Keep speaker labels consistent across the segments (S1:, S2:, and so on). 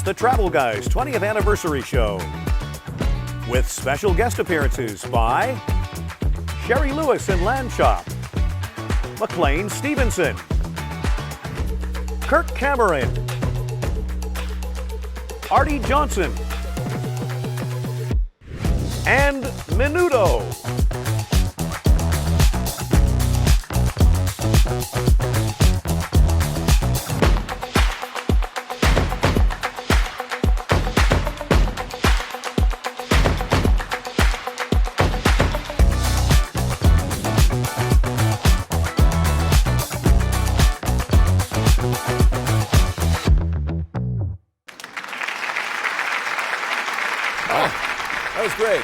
S1: the Travel Guys 20th Anniversary Show with special guest appearances by Sherry Lewis and Lamb Chop, McLean Stevenson, Kirk Cameron, Artie Johnson, and Menudo.
S2: That was great.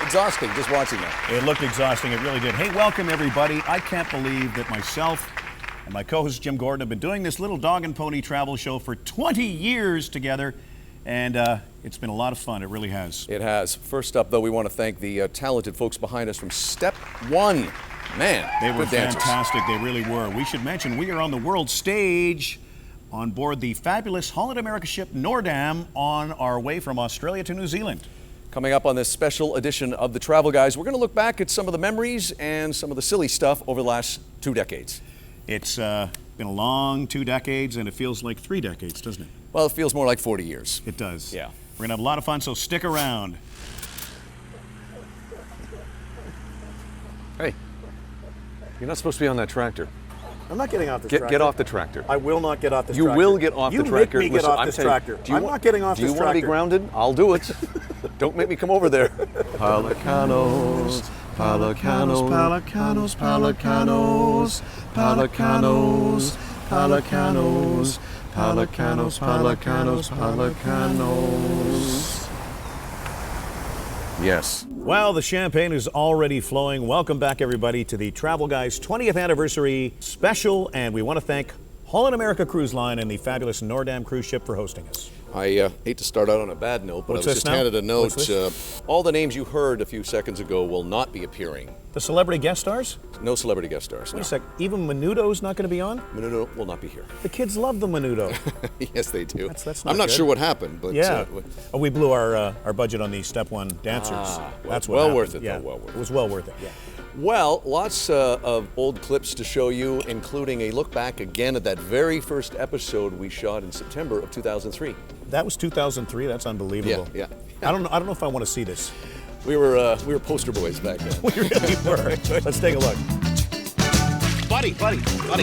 S2: Exhausting just watching that.
S1: It looked exhausting. It really did. Hey, welcome everybody. I can't believe that myself and my co-host Jim Gordon have been doing this little dog and pony travel show for 20 years together, and it's been a lot of fun. It really has.
S2: It has. First up, though, we want to thank the talented folks behind us from Step One. Man,
S1: they were
S2: good dancers.
S1: fantastic. They really were. We should mention we are on the world stage on board the fabulous Holland America ship Noordam on our way from Australia to New Zealand.
S2: Coming up on this special edition of the Travel Guys, we're going to look back at some of the memories and some of the silly stuff over the last 2 decades.
S1: It's been a long 2 decades, and it feels like 3 decades, doesn't it?
S2: Well, it feels more like 40 years.
S1: It does.
S2: Yeah.
S1: We're going to have a lot of fun, so stick around.
S3: Hey, you're not supposed to be on that tractor.
S4: I'm not getting off this tractor.
S3: Get off the tractor.
S4: I will not get off this
S3: You
S4: tractor.
S3: will get off the tractor.
S4: You make me get off this tractor. I'm not getting off this tractor.
S3: Do you want to be grounded? I'll do it. Don't make me come over there. Pelicanos, pelicanos, pelicanos, pelicanos, pelicanos, pelicanos, pelicanos, pelicanos, pelicanos. Yes.
S1: Well, the champagne is already flowing. Welcome back, everybody, to the Travel Guys 20th Anniversary Special, and we want to thank Holland America Cruise Line and the fabulous Noordam cruise ship for hosting us.
S2: I hate to start out on a bad note, but
S1: What's
S2: I was
S1: this
S2: just
S1: now?
S2: handed a note.
S1: What's
S2: All the names you heard a few seconds ago will not be appearing.
S1: The celebrity guest stars?
S2: No celebrity guest stars.
S1: Wait
S2: No.
S1: a sec, even Menudo's not going to be on?
S2: Menudo will not be here.
S1: The kids love the Menudo.
S2: Yes, they do.
S1: That's not
S2: I'm not
S1: good.
S2: sure what happened, but
S1: Yeah. We blew our budget on the Step 1 dancers. That's what
S2: well
S1: happened.
S2: worth it,
S1: Yeah.
S2: though, well worth it.
S1: It was well worth it, yeah.
S2: Well, lots of old clips to show you, including a look back again at that very first episode we shot in September of 2003.
S1: That was 2003. That's unbelievable.
S2: Yeah.
S1: I don't know if I want to see this.
S2: We were poster boys back then.
S1: We really were. Let's take a look. Buddy, come on.
S5: What?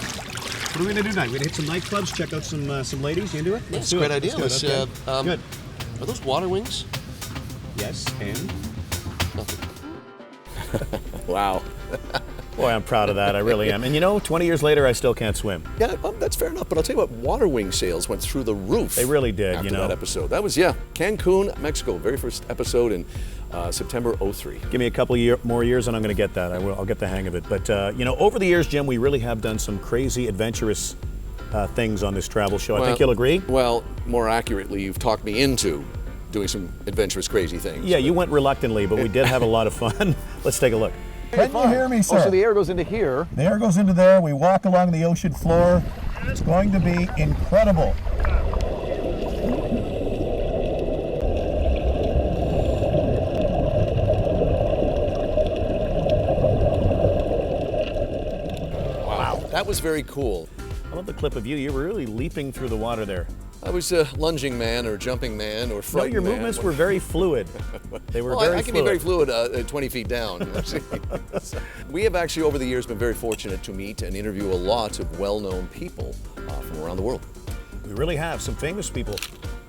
S1: What are we gonna do tonight? We're gonna hit some nightclubs, check out some ladies. You into it?
S5: That's a great idea.
S1: Let's do it. Okay. Good.
S5: Are those water wings?
S1: Yes, and
S5: Nothing.
S2: Wow.
S1: boy, I'm proud of that. I really am. And you know, 20 years later, I still can't swim.
S2: Yeah, that's fair enough. But I'll tell you what, water wing sales went through the roof.
S1: They really did.
S2: After
S1: You know,
S2: that episode. That was Cancun, Mexico. Very first episode in September '03.
S1: give me a couple more years, and I'm going to get that. I'll get the hang of it. But you know, over the years, Jim, we really have done some crazy, adventurous things on this travel show. I think you'll agree.
S2: Well, more accurately, you've talked me into doing some adventurous, crazy things.
S1: Yeah, you went reluctantly, but we did have a lot of fun. Let's take a look.
S4: Can you hear me, sir?
S3: Oh, so the air goes into here.
S4: The air goes into there. We walk along the ocean floor. It's going to be incredible.
S2: Wow, that was very cool.
S1: I love the clip of you. You were really leaping through the water there.
S2: I was a lunging man or jumping man or
S1: No,
S2: frightened
S1: your
S2: man.
S1: movements were very fluid. They were
S2: Well,
S1: very
S2: I can
S1: fluid.
S2: be very fluid 20 feet down. We have actually, over the years, been very fortunate to meet and interview a lot of well-known people from around the world.
S1: We really have some famous people.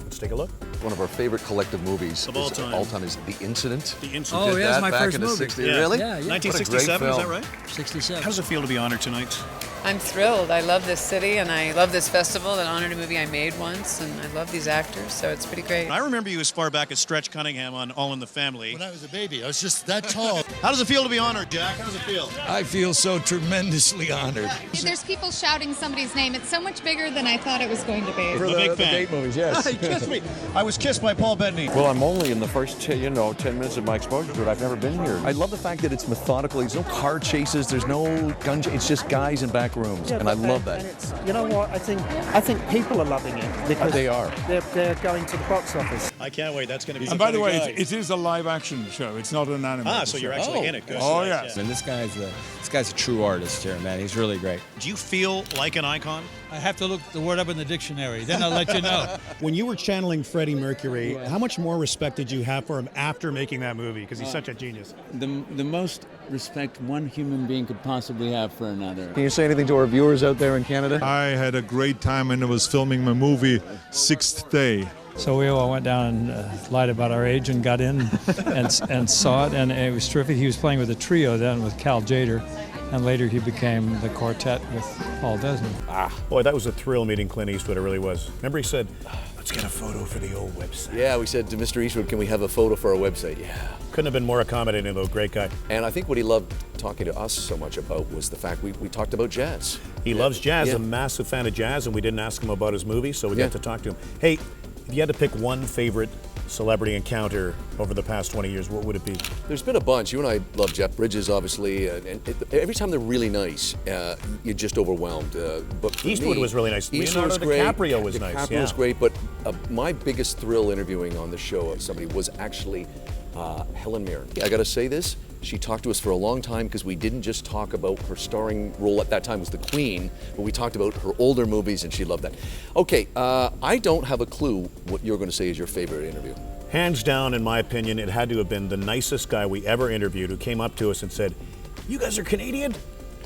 S1: Let's take a look.
S3: One of our favorite collective movies
S1: Of all time.
S3: is The Incident.
S1: The Incident.
S6: Oh,
S3: Did
S6: yeah, it's
S3: that
S6: my
S3: back
S6: first
S3: in the
S6: movie.
S3: 60s.
S1: Yeah.
S3: Really?
S6: Yeah, yeah.
S3: What a great
S1: 1967, is that
S3: film.
S1: right?
S6: 67.
S1: How does it feel to be honored tonight?
S7: I'm thrilled. I love this city and I love this festival that honored a movie I made once, and I love these actors, so it's pretty great.
S8: I remember you as far back as Stretch Cunningham on All in the Family.
S9: When I was a baby, I was just that tall.
S8: How does it feel to be honored, Jack? How does it feel?
S9: I feel so tremendously honored.
S10: There's people shouting somebody's name. It's so much bigger than I thought it was going to be.
S8: I'm a big fan.
S3: date movies, yes.
S8: He kissed me. I was kissed by Paul Bettany.
S3: Well, I'm only in the first 10 minutes of my exposure to it. I've never been here. I love the fact that it's methodical. There's no car chases. There's no gun. It's just guys in back back rooms, and I
S4: but
S3: love
S4: and
S3: that.
S4: it's, you know what? I think people are loving it because
S3: They are.
S4: They're going to the box office.
S8: I can't wait. That's going to be.
S9: And by the way, it is a live-action show. It's not an animated
S8: so you're
S9: show.
S8: actually in it. Good.
S9: Oh, yes.
S6: And this guy's a true artist here, man. He's really great.
S8: Do you feel like an icon?
S9: I have to look the word up in the dictionary. Then I'll let you know.
S11: When you were channeling Freddie Mercury, how much more respect did you have for him after making that movie? Because he's such a genius.
S6: The most respect one human being could possibly have for another.
S3: Can you say anything to our viewers out there in Canada?
S9: I had a great time when I was filming my movie, Sixth Day.
S12: So we all went down and lied about our age and got in and saw it, and it was terrific. He was playing with a trio then with Cal Jader, and later he became the quartet with Paul Desmond.
S1: Boy, that was a thrill meeting Clint Eastwood. It really was. Remember he said, let's get a photo for the old website.
S2: Yeah, we said to Mr. Eastwood, can we have a photo for our website? Yeah.
S1: Couldn't have been more accommodating, though. Great guy.
S2: And I think what he loved talking to us so much about was the fact we talked about jazz.
S1: He loves jazz,
S2: Yeah.
S1: a massive fan of jazz, and we didn't ask him about his movie, so we
S2: Yeah.
S1: got to talk to him. Hey, if you had to pick one favorite celebrity encounter over the past 20 years, what would it be?
S2: There's been a bunch. You and I love Jeff Bridges, obviously, and every time they're really nice, you're just overwhelmed. But for
S1: Eastwood
S2: me,
S1: was really nice.
S2: Eastwood was
S1: Leonardo
S2: great.
S1: DiCaprio was nice,
S2: DiCaprio was
S1: yeah.
S2: great, but my biggest thrill interviewing on the show of somebody was actually Helen Mirren. I got to say this. She talked to us for a long time because we didn't just talk about her starring role at that time was the Queen, but we talked about her older movies, and she loved that. Okay, I don't have a clue what you're going to say is your favorite interview.
S1: Hands down, in my opinion, it had to have been the nicest guy we ever interviewed who came up to us and said, "You guys are Canadian?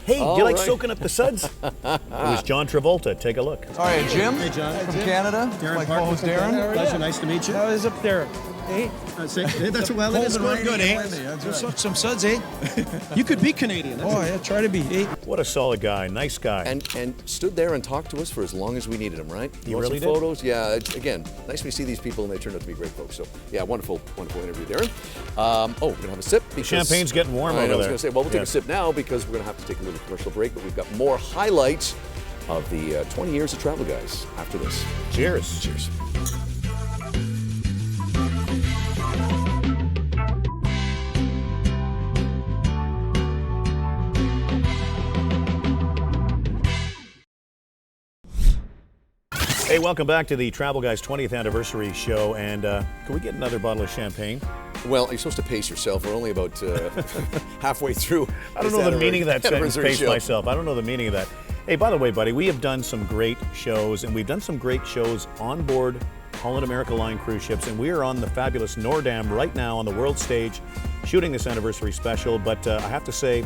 S1: Hey, do you like
S2: right.
S1: soaking up the suds?" It was John Travolta. Take a look.
S3: All right, Jim.
S11: Hey, John.
S3: From Canada.
S11: Darren
S3: My
S11: Parker
S3: co-host
S11: from
S3: Darren.
S11: Canada. Pleasure, nice to meet you.
S12: How is up there? Hey,
S11: That's well, it is going good, eh? Some suds, eh? You could be Canadian.
S12: yeah, try to be. Hey.
S1: What a solid guy, nice guy.
S2: And stood there and talked to us for as long as we needed him, right?
S1: He
S2: You want
S1: really
S2: some
S1: did.
S2: photos? Yeah, again, nice to see these people, and they turned out to be great folks. So, yeah, wonderful interview, Darren. We're going to have a sip. Because
S1: champagne's getting warm
S2: I
S1: over
S2: was
S1: there.
S2: going to say, well, we'll take
S1: Yes.
S2: a sip now because we're going to have to take a little commercial break, but we've got more highlights of the 20 years of Travel Guys after this.
S1: Cheers.
S2: Cheers.
S1: Hey, welcome back to the Travel Guys 20th anniversary show. And can we get another bottle of champagne?
S2: Well, you're supposed to pace yourself. We're only about halfway through.
S1: I don't know the meaning of that sentence, pace myself. I don't know the meaning of that. Hey, by the way, buddy, we have done some great shows, and we've done some great shows on board Holland America Line cruise ships, and we are on the fabulous Noordam right now on the world stage shooting this anniversary special. But I have to say,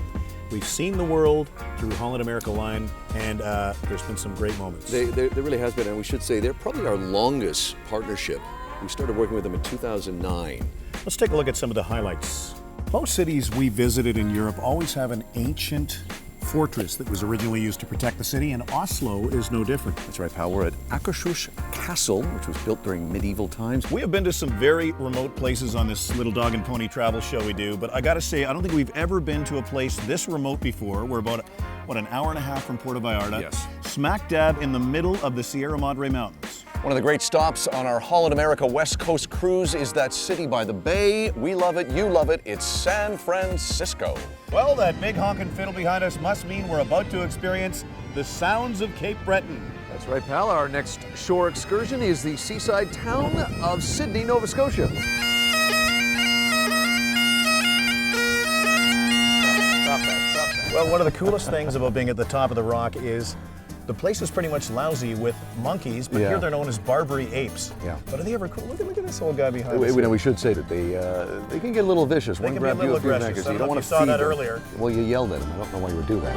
S1: we've seen the world through Holland America Line, and there's been some great moments.
S2: There really has been, and we should say they're probably our longest partnership. We started working with them in 2009.
S1: Let's take a look at some of the highlights. Most cities we visited in Europe always have an ancient fortress that was originally used to protect the city, and Oslo is no different.
S2: That's right, pal. We're at Akershus Castle, which was built during medieval times.
S1: We have been to some very remote places on this little dog and pony travel show we do, but I gotta say, I don't think we've ever been to a place this remote before. We're about, an hour and a half from Puerto Vallarta,
S2: Yes.
S1: smack dab in the middle of the Sierra Madre Mountains.
S2: One of the great stops on our Holland America West Coast cruise is that city by the bay. We love it, you love it. It's San Francisco.
S1: Well, that big honkin' fiddle behind us must mean we're about to experience the sounds of Cape Breton.
S3: That's right, pal. Our next shore excursion is the seaside town of Sydney, Nova Scotia. Stop that.
S1: Well, one of the coolest things about being at the top of the rock is the place is pretty much lousy with monkeys, but
S3: Yeah.
S1: here they're known as Barbary apes.
S3: Yeah.
S1: But are they ever cool? Look at this old guy behind us.
S3: We should say that they can get a little vicious.
S1: They
S3: One
S1: can be a
S3: grab you
S1: little
S3: a few
S1: aggressive.
S3: neck,
S1: I
S3: so
S1: don't
S3: you
S1: know
S3: don't
S1: if
S3: want
S1: you
S3: to
S1: saw
S3: feed
S1: that
S3: them.
S1: earlier.
S3: Well, you yelled at him. I don't know why you would do that.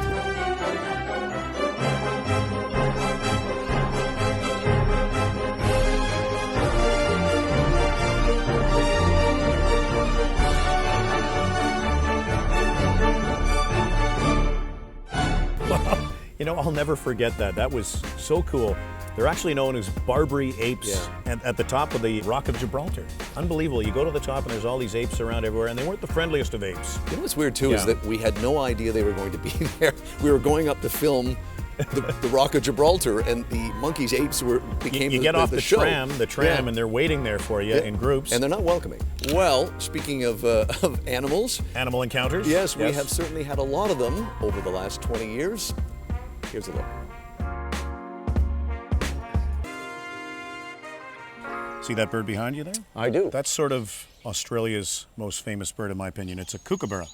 S1: You know, I'll never forget that. That was so cool. They're actually known as Barbary apes at the top of the Rock of Gibraltar. Unbelievable. You go to the top and there's all these apes around everywhere, and they weren't the friendliest of apes.
S2: You know what's weird too is that we had no idea they were going to be there. We were going up to film the Rock of Gibraltar, and the monkeys, apes became
S1: You get off the
S2: show.
S1: tram, and they're waiting there for you in groups.
S2: And they're not welcoming. Well, speaking of animals.
S1: Animal encounters?
S2: Yes, we have certainly had a lot of them over the last 20 years. Here's a look.
S1: See that bird behind you there?
S2: I do.
S1: That's sort of Australia's most famous bird, in my opinion. It's a kookaburra.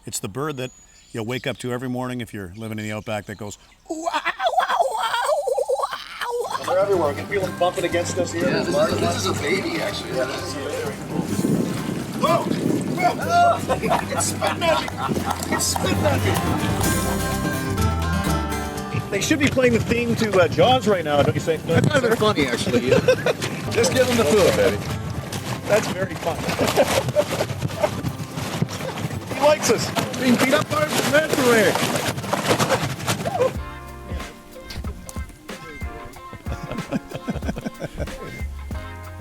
S1: It's the bird that you'll wake up to every morning if you're living in the outback that goes, wow, wow, wow, wow.
S4: They're everywhere. I can feel them bumping against us here.
S5: Yeah, this is a baby, actually. Yeah, this is
S4: Whoa! Whoa! It's spitting at me! It's spitting at me! They should be playing the theme to Jaws right now, don't you think?
S5: That's kind of funny, actually. Just give them the food, baby.
S4: That's very fun. He likes us.
S5: Being beat up by the mentor.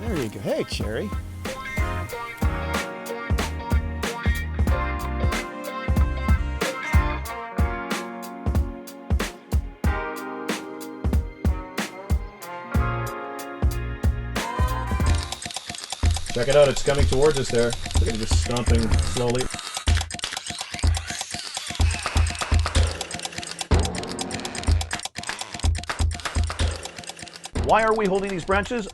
S4: There you go. Hey, Cherry.
S1: check it out, it's coming towards us there. Look at it just stomping slowly.
S13: Why are we holding these branches?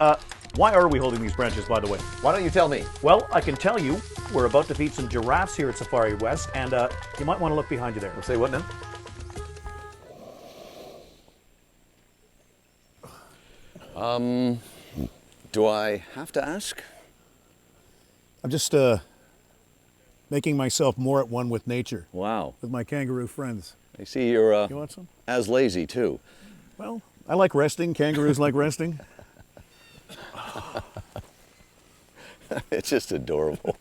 S13: Why are we holding these branches, by the way?
S2: Why don't you tell me?
S13: Well, I can tell you, we're about to feed some giraffes here at Safari West, and you might want to look behind you there.
S2: Say what now? Do I have to ask?
S1: I'm just making myself more at one with nature.
S2: Wow.
S1: With my kangaroo friends.
S2: I see you're
S1: you want some?
S2: As lazy too.
S1: Well, I like resting. Kangaroos like resting.
S2: It's just adorable.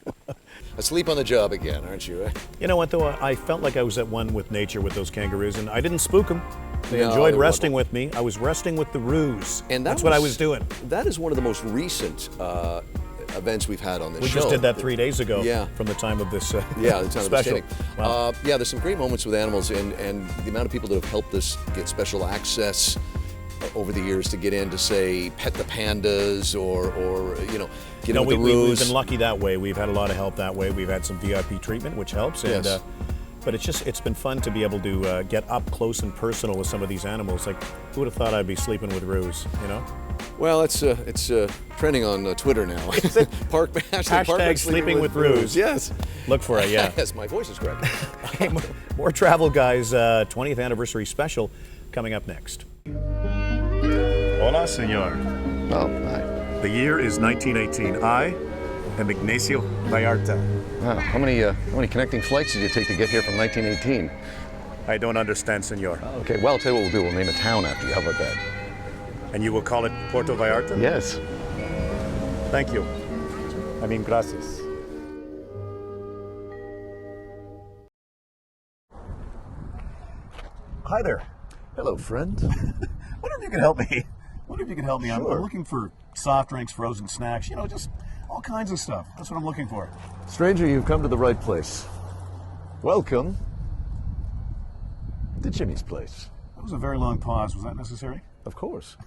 S2: Asleep on the job again, aren't you?
S1: You know what, though? I felt like I was at one with nature with those kangaroos, and I didn't spook them. They
S2: No,
S1: enjoyed
S2: they
S1: resting with me. I was resting with the roos.
S2: And
S1: that's what I was doing.
S2: That is one of the most recent events we've had on this
S1: We
S2: show.
S1: just did that 3 days ago.
S2: Yeah.
S1: From the time of this
S2: yeah, the time
S1: special.
S2: of the staining.
S1: Wow.
S2: Yeah, there's some great moments with animals, and the amount of people that have helped us get special access over the years to get in to say pet the pandas or you know get in with the
S1: we've
S2: roos.
S1: been lucky that way. We've had a lot of help that way. We've had some VIP treatment, which helps. And,
S2: Yes.
S1: but it's been fun to be able to get up close and personal with some of these animals. Like, who would have thought I'd be sleeping with roos? You know.
S2: Well, it's trending on Twitter now.
S1: Hashtag sleeping with roos.
S2: Yes.
S1: Look for it. Yeah.
S2: Yes, my voice is correct.
S1: Hey, more Travel Guys 20th anniversary special coming up next.
S14: Hola, senor.
S3: Oh, hi.
S14: The year is 1918. I am Ignacio Vallarta.
S3: Wow. How many connecting flights did you take to get here from 1918?
S14: I don't understand, senor.
S3: Okay, well, I'll tell you what we'll do. We'll name a town after you. How about that?
S14: And you will call it Puerto Vallarta?
S3: Yes.
S14: Thank you. I mean, gracias.
S1: Hi there.
S3: Hello, friend.
S1: Wonder if you can help me. Wonder if you can help me. I'm
S3: Sure.
S1: looking for soft drinks, frozen snacks, you know, just all kinds of stuff. That's what I'm looking for.
S3: Stranger, you've come to the right place. Welcome to Jimmy's place.
S1: That was a very long pause. Was that necessary?
S3: Of course.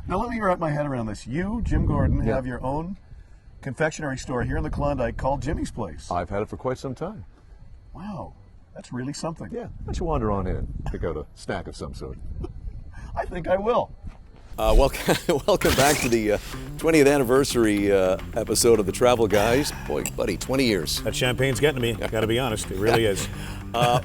S1: Now let me wrap my head around this. You, Jim Gordon, have your own confectionery store here in the Klondike called Jimmy's Place.
S3: I've had it for quite some time.
S1: Wow, that's really something.
S3: Yeah, why don't you wander on in, pick out a snack of some sort.
S1: I think I will.
S2: Welcome back to the 20th anniversary episode of the Travel Guys. Boy, buddy, 20 years.
S1: That champagne's getting to me. I gotta be honest, it really is.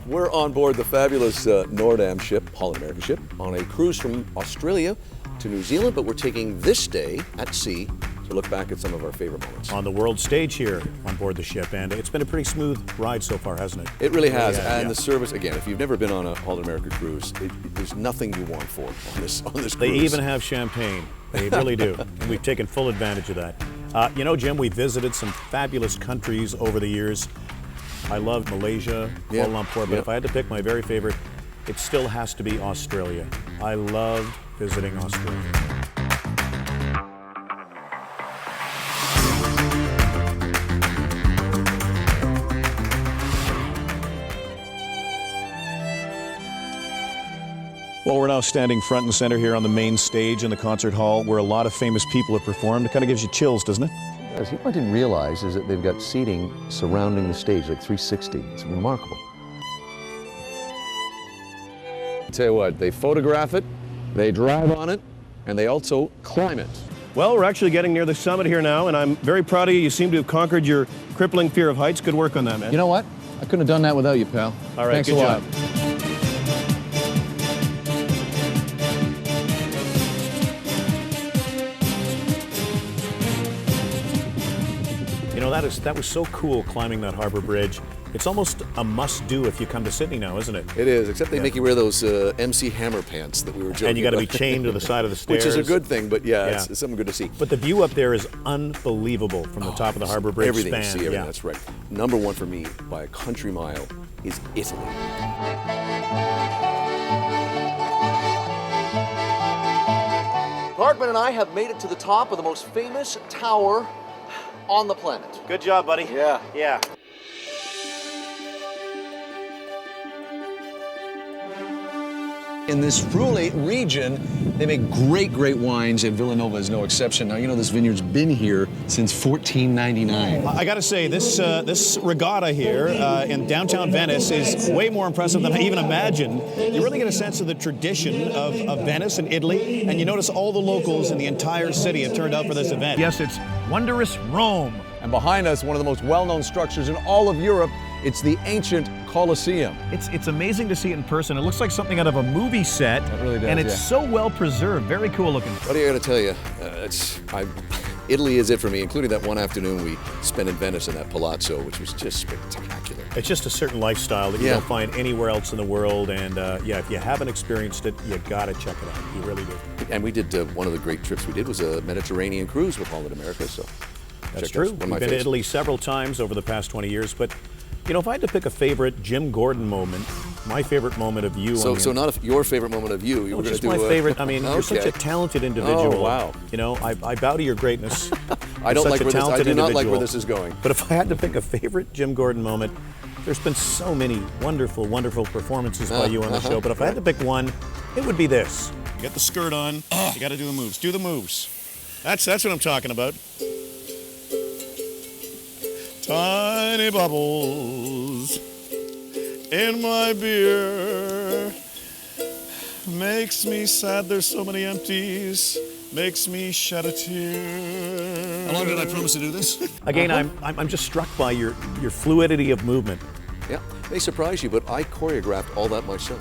S2: We're on board the fabulous Noordam ship, Holland American ship, on a cruise from Australia to New Zealand, but we're taking this day at sea to look back at some of our favorite moments.
S1: On the world stage here on board the ship, and it's been a pretty smooth ride so far, hasn't it?
S2: It really has, and
S1: yeah.
S2: the service, again, if you've never been on a Holland America cruise, there's nothing you want for it on this cruise.
S1: They even have champagne. They really do. And we've taken full advantage of that. You know, Jim, we visited some fabulous countries over the years. I love Malaysia, Kuala Lumpur, but if I had to pick my very favorite, it still has to be Australia. I loved visiting Australia. Well, we're now standing front and center here on the main stage in the concert hall where a lot of famous people have performed. It kind of gives you chills, doesn't it?
S3: What I didn't realize is that they've got seating surrounding the stage, like 360. It's remarkable. Tell you what, they photograph it, they drive on it, and they also climb it.
S15: Well, we're actually getting near the summit here now, and I'm very proud of you. You seem to have conquered your crippling fear of heights. Good work on that, man.
S3: You know what? I couldn't have done that without you, pal.
S15: All right,
S3: Thanks
S15: good
S3: a lot.
S15: job. You know, that was so cool climbing that harbor bridge. It's almost a must-do if you come to Sydney now, isn't it?
S2: It is, except they make you wear those MC Hammer pants that we were joking
S15: And you got to be
S2: about.
S15: chained to the side of the stairs.
S2: Which is a good thing, but yeah, it's something good to see.
S15: But the view up there is unbelievable from the top of the harbor bridge
S2: Everything
S15: span.
S2: you see, everything, that's right. Number one for me, by a country mile, is Italy. Hartman and I have made it to the top of the most famous tower on the planet.
S15: Good job, buddy.
S2: Yeah.
S15: Yeah.
S3: In this Friuli region, they make great wines, and Villanova is no exception. Now, you know this vineyard's been here since 1499.
S15: I got to say, this regatta here in downtown Venice is way more impressive than I even imagined. You really get a sense of the tradition of Venice and Italy, and you notice all the locals in the entire city have turned out for this event.
S1: Yes, it's wondrous Rome.
S3: And behind us, one of the most well-known structures in all of Europe, it's the ancient Colosseum.
S1: It's amazing to see it in person. It looks like something out of a movie set.
S3: It really does,
S1: and it's
S3: yeah.
S1: so well preserved, very cool looking.
S2: What do you got to tell you? Italy is it for me, including that one afternoon we spent in Venice in that palazzo, which was just spectacular.
S15: It's just a certain lifestyle that you don't find anywhere else in the world, and if you haven't experienced it, you got to check it out. You really do.
S2: And we did, one of the great trips we did was a Mediterranean cruise with Holland America, so.
S15: That's true. We've been to Italy several times over the past 20 years, but you know, if I had to pick a favorite Jim Gordon moment, my favorite moment of you.
S2: So not your favorite moment of you. You were going to do
S15: my favorite. I mean, you're such a talented individual.
S2: Oh, wow.
S15: You know, I bow to your greatness.
S2: I don't like where this. I do not like where this is going.
S15: But if I had to pick a favorite Jim Gordon moment, there's been so many wonderful performances by you on the show. But if I had to pick one, it would be this. You got the skirt on. You got to do the moves. Do the moves. That's what I'm talking about. Tiny bubbles in my beer makes me sad there's so many empties, makes me shed a tear. How long did I promise to do this? Again, I'm just struck by your fluidity of movement.
S2: Yeah, may surprise you, but I choreographed all that myself.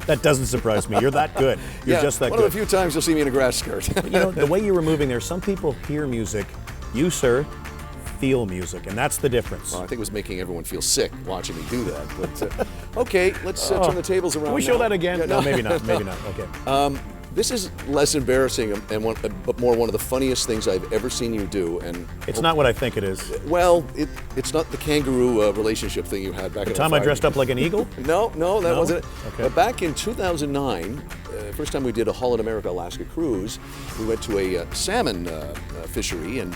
S15: That doesn't surprise me. You're that good. You're just that good.
S2: One of the few times you'll see me in a grass skirt.
S15: You know, the way you were moving there, some people hear music. You, sir, feel music, and that's the difference.
S2: Well, I think it was making everyone feel sick watching me do that. But okay, let's turn the tables around.
S15: Can we show that again?
S2: Yeah,
S15: no, maybe not. Maybe not. Okay.
S2: This is less embarrassing but more one of the funniest things I've ever seen you do. And
S15: it's not what I think it is.
S2: Well, it's not the kangaroo relationship thing you had back in the
S15: time I dressed up like an eagle?
S2: No, that wasn't it.
S15: Okay.
S2: But back in 2009, first time we did a Holland America Alaska cruise, we went to a salmon fishery, and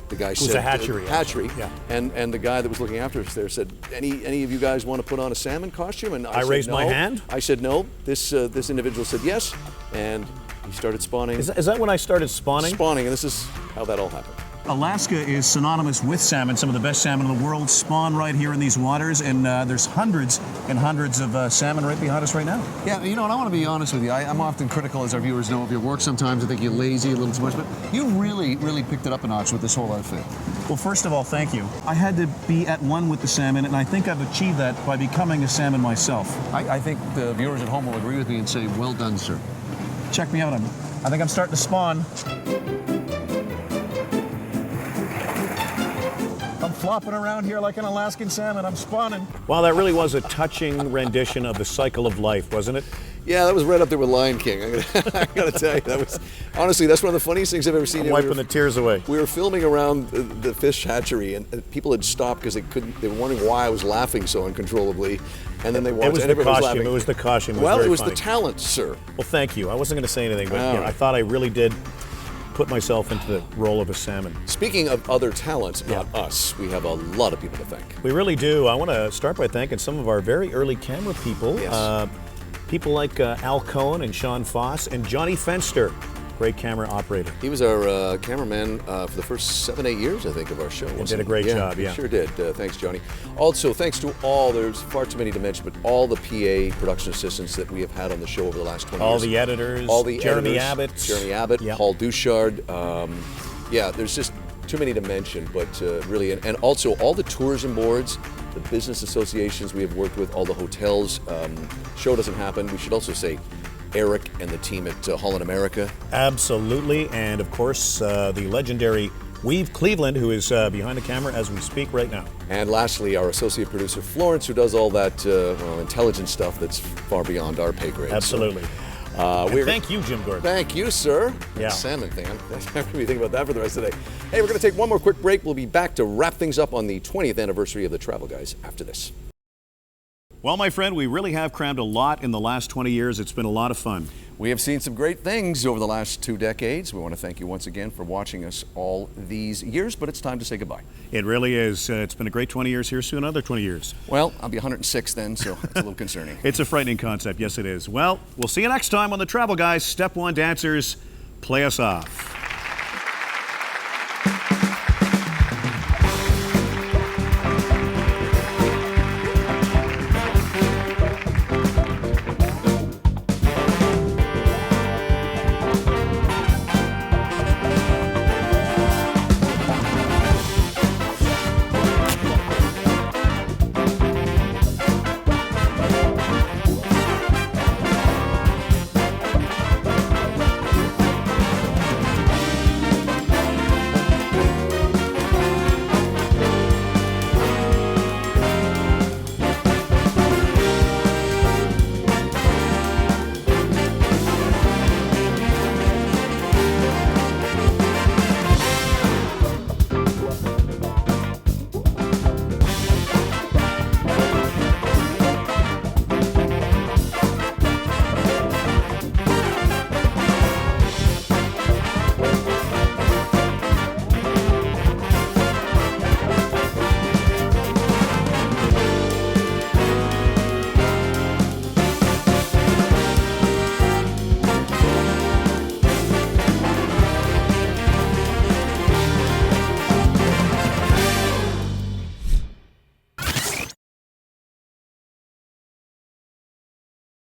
S2: the guy said...
S15: It was a hatchery.
S2: Hatchery.
S15: Yeah.
S2: And the guy that was looking after us there said, any of you guys want to put on a salmon costume? And I said,
S15: raised
S2: no.
S15: my hand?
S2: I said no. This individual said yes, and he started spawning.
S15: Is that when I started spawning?
S2: Spawning, and this is how that all happened.
S15: Alaska is synonymous with salmon. Some of the best salmon in the world spawn right here in these waters, and there's hundreds and hundreds of salmon right behind us right now.
S3: Yeah, you know, and I want to be honest with you. I'm often critical, as our viewers know, of your work sometimes. I think you're lazy a little too much, but you really picked it up a notch with this whole outfit.
S15: Well, first of all, thank you. I had to be at one with the salmon, and I think I've achieved that by becoming a salmon myself.
S3: I think the viewers at home will agree with me and say, well done, sir.
S15: Check me out. I think I'm starting to spawn. I'm flopping around here like an Alaskan salmon. I'm spawning. Wow, that really was a touching rendition of the cycle of life, wasn't it?
S2: Yeah, that was right up there with Lion King. I gotta tell you, that was honestly that's one of the funniest things I've ever seen.
S15: I'm wiping the tears away.
S2: We were filming around the fish hatchery, and people had stopped because they were wondering why I was laughing so uncontrollably, and then they watched.
S15: It was
S2: and
S15: the
S2: everybody
S15: costume.
S2: Was
S15: it was the costume.
S2: Well, it was
S15: funny.
S2: the talent, sir.
S15: Well, thank you. I wasn't going to say anything, but I thought I really did put myself into the role of a salmon.
S2: Speaking of other talents, not us, we have a lot of people to thank.
S15: We really do. I want to start by thanking some of our very early camera people.
S2: Yes.
S15: People like Al Cohen and Sean Foss and Johnny Fenster.
S1: great camera operator.
S2: He was our cameraman for the first 7, 8 years, I think, of our show.
S1: He did a great job, yeah.
S2: He sure did. Thanks, Johnny. Also, thanks to all, there's far too many to mention, but all the PA production assistants that we have had on the show over the last 20 years.
S1: All the editors.
S2: All the
S1: Jeremy
S2: editors.
S1: Abbott.
S2: Jeremy Abbott,
S1: Yep.
S2: Paul Duchard. Yeah, there's just too many to mention, but really, and also all the tourism boards, the business associations we have worked with, all the hotels. Show doesn't happen. We should also say Eric and the team at Holland America.
S1: Absolutely, and of course, the legendary Weave Cleveland, who is behind the camera as we speak right now.
S2: And lastly, our associate producer Florence, who does all that intelligent stuff that's far beyond our pay grade.
S1: Absolutely. Thank you, Jim Gordon.
S2: Thank you, sir.
S1: Yeah.
S2: Salmon thing. I'm going to be thinking about that for the rest of the day. Hey, we're going to take one more quick break. We'll be back to wrap things up on the 20th anniversary of the Travel Guys after this.
S1: Well, my friend, we really have crammed a lot in the last 20 years. It's been a lot of fun.
S2: We have seen some great things over the last 2 decades. We want to thank you once again for watching us all these years, but it's time to say goodbye.
S1: It really is. It's been a great 20 years. Here's to another 20 years.
S2: Well, I'll be 106 then, so it's a little concerning.
S1: It's a frightening concept. Yes, it is. Well, we'll see you next time on The Travel Guys. Step 1 dancers, play us off.